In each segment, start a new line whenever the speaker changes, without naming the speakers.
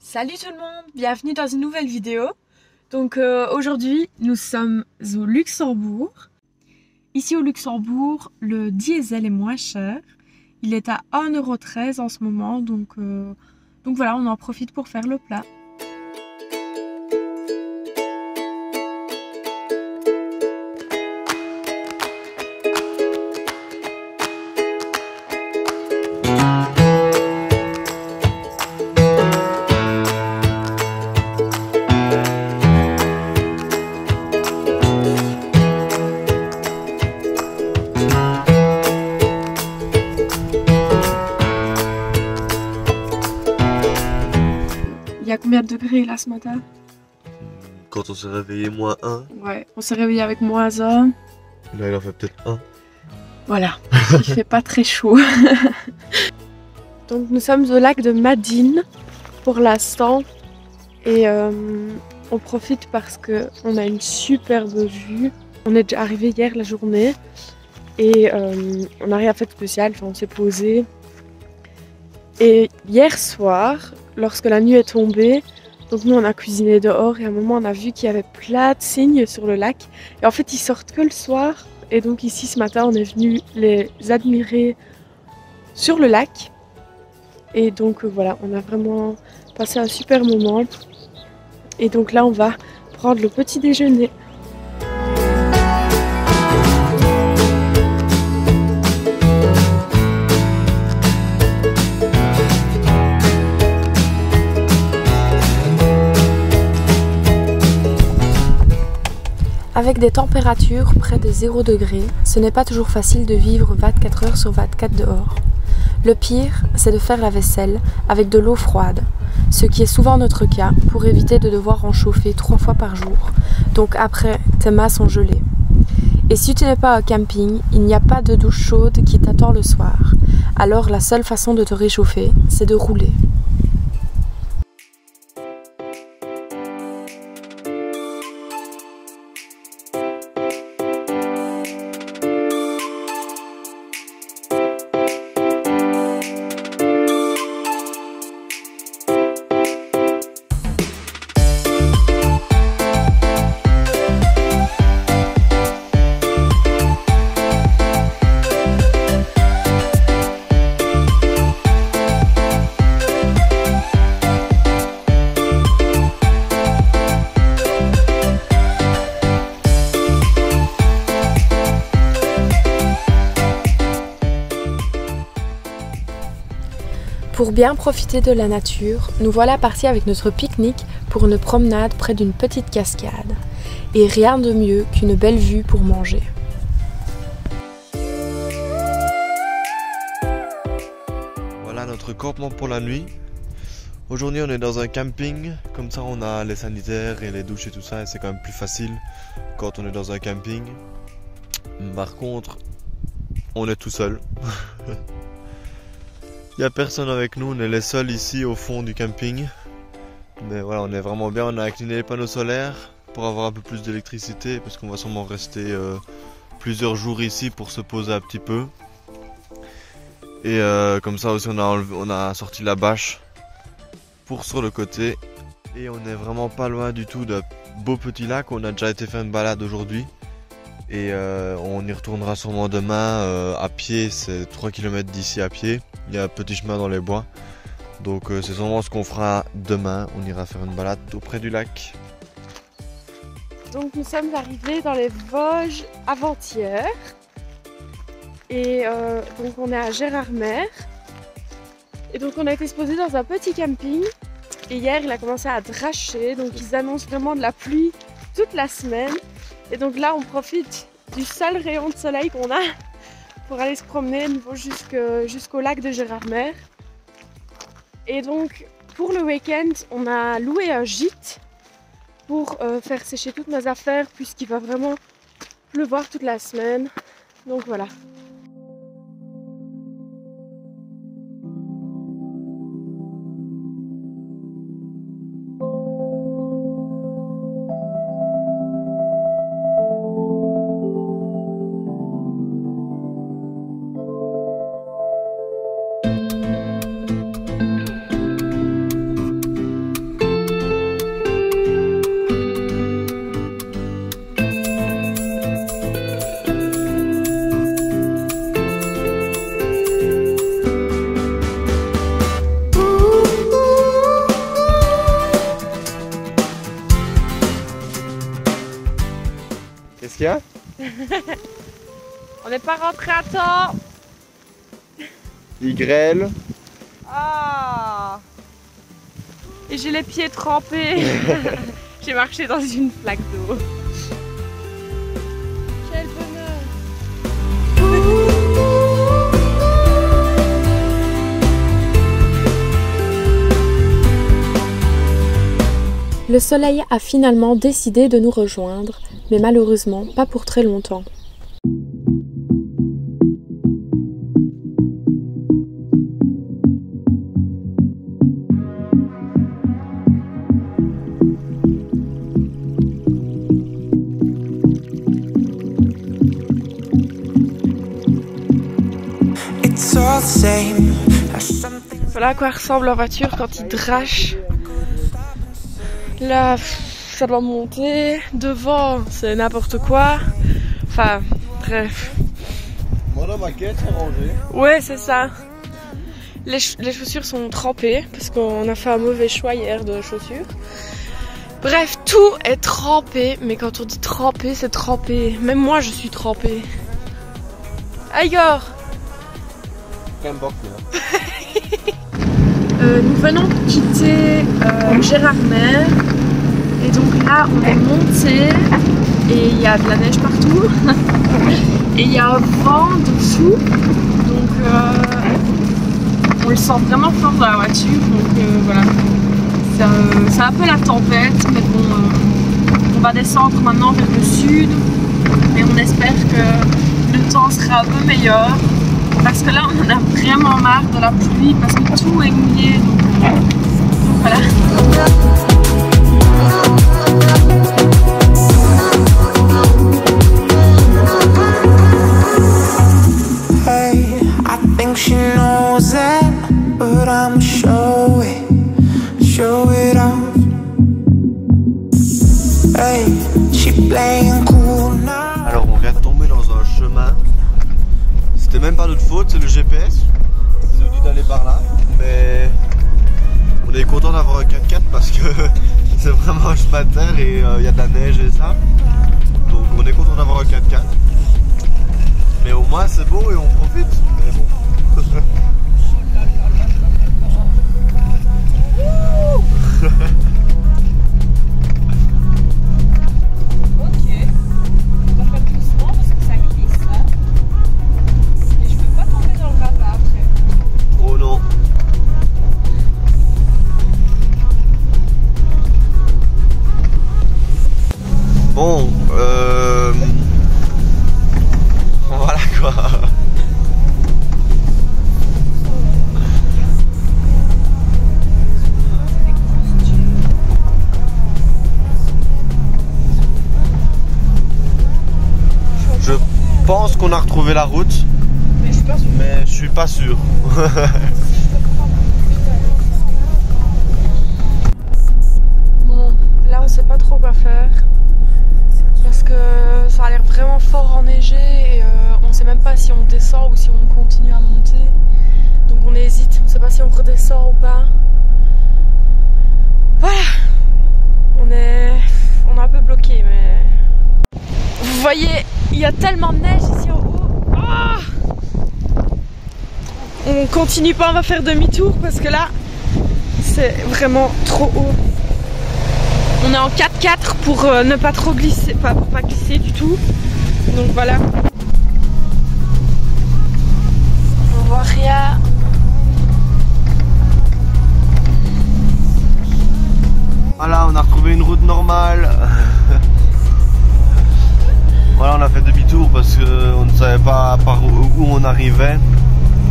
Salut tout le monde, bienvenue dans une nouvelle vidéo. Donc aujourd'hui nous sommes au Luxembourg. Ici au Luxembourg, le diesel est moins cher. Il est à 1,13 € en ce moment, donc voilà, on en profite pour faire le plat. Il y a combien de degrés là ce matin?
Quand on s'est réveillé, -1.
Ouais, on s'est réveillé avec -1.
Là, il en fait peut-être 1.
Voilà, il fait pas très chaud. Donc nous sommes au lac de Madine pour l'instant et on profite parce qu'on a une superbe vue. On est déjà arrivé hier la journée et on n'a rien fait de spécial, enfin on s'est posé. Et hier soir, lorsque la nuit est tombée, donc nous on a cuisiné dehors et à un moment on a vu qu'il y avait plein de cygnes sur le lac. Et en fait ils sortent que le soir. Et donc ici ce matin on est venu les admirer sur le lac. Et donc voilà, on a vraiment passé un super moment. Et donc là on va prendre le petit déjeuner. Avec des températures près de 0 degré, ce n'est pas toujours facile de vivre 24 heures sur 24 dehors. Le pire, c'est de faire la vaisselle avec de l'eau froide, ce qui est souvent notre cas pour éviter de devoir en chauffer 3 fois par jour. Donc après, tes mains sont gelées. Et si tu n'es pas au camping, il n'y a pas de douche chaude qui t'attend le soir. Alors la seule façon de te réchauffer, c'est de rouler. Pour bien profiter de la nature, nous voilà partis avec notre pique-nique pour une promenade près d'une petite cascade. Et rien de mieux qu'une belle vue pour manger.
Voilà notre campement pour la nuit. Aujourd'hui, on est dans un camping. Comme ça, on a les sanitaires et les douches et tout ça. Et c'est quand même plus facile quand on est dans un camping. Par contre, on est tout seul. Il n'y a personne avec nous, on est les seuls ici au fond du camping. Mais voilà, on est vraiment bien, on a incliné les panneaux solaires pour avoir un peu plus d'électricité parce qu'on va sûrement rester plusieurs jours ici pour se poser un petit peu. Et comme ça aussi on a sorti la bâche pour sur le côté. Et on est vraiment pas loin du tout d'un beau petit lac, on a déjà été faire une balade aujourd'hui. Et on y retournera sûrement demain à pied, c'est 3 km d'ici à pied. Il y a un petit chemin dans les bois. Donc c'est sûrement ce qu'on fera demain. On ira faire une balade auprès du lac.
Donc nous sommes arrivés dans les Vosges avant-hier. Et donc on est à Gérardmer. Et donc on a été posé dans un petit camping. Et hier il a commencé à dracher. Donc ils annoncent vraiment de la pluie toute la semaine. Et donc là on profite du seul rayon de soleil qu'on a pour aller se promener jusqu'au lac de Gérardmer. Et donc pour le week-end on a loué un gîte pour faire sécher toutes nos affaires puisqu'il va vraiment pleuvoir toute la semaine. Donc voilà.
Qu'est-ce qu'il y a?
On n'est pas rentré à temps.
Il grêle.
Ah. Et j'ai les pieds trempés. J'ai marché dans une flaque d'eau. Quel bonheur.
Le soleil a finalement décidé de nous rejoindre, mais malheureusement pas pour très longtemps.
Voilà à quoi ressemble la voiture quand il drache. Là, ça doit monter. Devant, c'est n'importe quoi. Enfin, bref.
Moi, la maquette est rangée.
Ouais, c'est ça. Les chaussures sont trempées parce qu'on a fait un mauvais choix hier de chaussures. Bref, tout est trempé. Mais quand on dit trempé, c'est trempé. Même moi, je suis trempée. Igor. Nous venons de quitter Gérardmer et donc là on est monté et il y a de la neige partout et il y a un vent de fou donc on le sent vraiment fort dans la voiture donc voilà c'est un peu la tempête mais bon on va descendre maintenant vers le sud et on espère que le temps sera un peu meilleur. Parce que là on en a vraiment marre de la pluie parce que tout est mouillé donc voilà.
Hey, I think she knows that, but I'm show it off. Hey, she playing cool now.
Alors on vient de tomber dans un chemin. C'était même pas notre faute, c'est le GPS qui nous dit d'aller par là. Mais on est content d'avoir un 4x4 parce que c'est vraiment un chemin de terre et il y a de la neige et ça. Donc on est content d'avoir un 4x4. Mais au moins c'est beau et on profite. Mais bon. Bon, voilà quoi. Je pense qu'on a retrouvé la route, mais je suis pas sûr.
Bon, là on sait pas trop quoi faire. Parce que ça a l'air vraiment fort enneigé et on sait même pas si on descend ou si on continue à monter. Donc on hésite, on sait pas si on redescend ou pas. Voilà, on est un peu bloqué mais... Vous voyez, il y a tellement de neige ici en haut. Ah, on continue pas, on va faire demi-tour parce que là, c'est vraiment trop haut. On est en 4x4 pour ne pas trop glisser, pour pas glisser du tout. Donc voilà. On voit rien.
Voilà, on a retrouvé une route normale. Voilà, on a fait demi-tour parce qu'on ne savait pas par où on arrivait.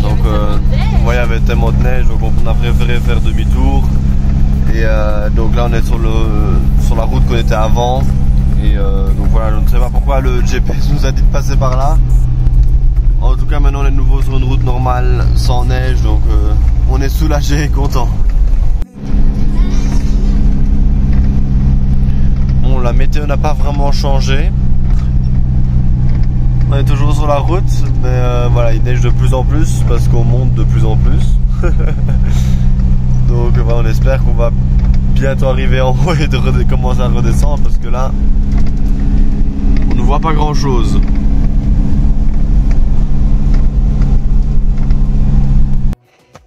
Donc, il y avait tellement de neige, donc on a préféré faire demi-tour. Et donc là on est sur la route qu'on était avant et donc voilà, je ne sais pas pourquoi le GPS nous a dit de passer par là. En tout cas maintenant on est de nouveau sur une route normale sans neige donc on est soulagé et content. Bon, la météo n'a pas vraiment changé. On est toujours sur la route mais voilà, il neige de plus en plus parce qu'on monte de plus en plus. Donc on espère qu'on va bientôt arriver en haut et de commencer à redescendre parce que là on nous voit pas grand chose.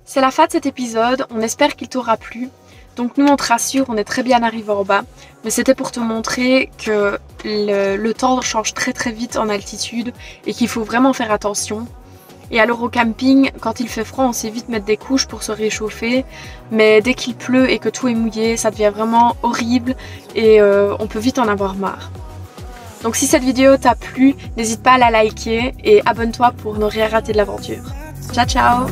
C'est la fin de cet épisode, on espère qu'il t'aura plu. Donc nous on te rassure, on est très bien arrivé en bas, mais c'était pour te montrer que le temps change très très vite en altitude et qu'il faut vraiment faire attention. Et alors au camping, quand il fait froid, on sait vite mettre des couches pour se réchauffer, mais dès qu'il pleut et que tout est mouillé, ça devient vraiment horrible et on peut vite en avoir marre. Donc si cette vidéo t'a plu, n'hésite pas à la liker et abonne-toi pour ne rien rater de l'aventure. Ciao ciao!